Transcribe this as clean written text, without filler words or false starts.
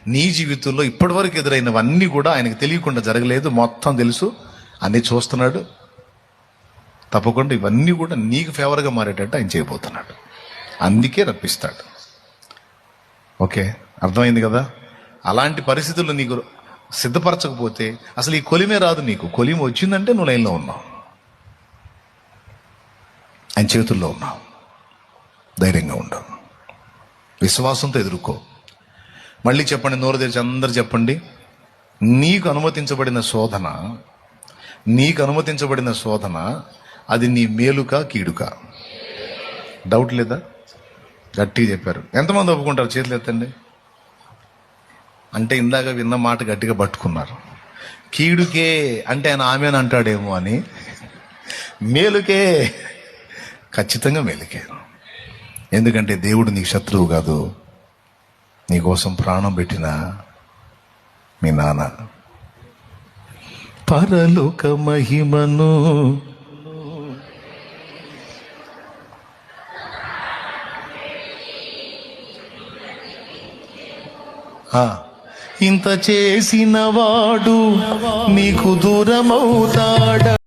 నీ జీవితంలో ఇప్పటివరకు ఎదురైనవన్నీ కూడా ఆయనకు తెలియకుండా జరగలేదు, మొత్తం తెలుసు, అన్నీ చూస్తున్నాడు. తప్పకుండా ఇవన్నీ కూడా నీకు ఫేవర్గా మారేటట్టు ఆయన చేయబోతున్నాడు. అందుకే రప్పిస్తాడు. ఓకే, అర్థమైంది కదా? అలాంటి పరిస్థితుల్లో నీకు సిద్ధపరచకపోతే అసలు ఈ కొలిమే రాదు. నీకు కొలిమి వచ్చిందంటే నువ్వు లైన్లో ఉన్నావు, ఆయన చేతుల్లో ఉన్నావు. ధైర్యంగా ఉండవు, విశ్వాసంతో ఎదుర్కో. మళ్ళీ చెప్పండి, నోరు తెరిచి అందరు చెప్పండి. నీకు అనుమతించబడిన శోధన అది నీ మేలుకా కీడుకా? డౌట్ లేదా? గట్టిగా చెప్పారు. ఎంతమంది ఒప్పుకుంటారు? చేతులు ఎత్తండి. అంటే ఇందాక విన్న మాట గట్టిగా పట్టుకున్నారు. కీడుకే అంటే ఆయన ఆమెను అంటాడేమో అని, మేలుకే ఖచ్చితంగా మేలుకే. ఎందుకంటే దేవుడు నీకు శత్రువు కాదు, నీకోసం ప్రాణం పెట్టిన మీ నాన్న. పరలోక మహిమను ఇంత చేసిన వాడు నీకు దూరమవుతాడా?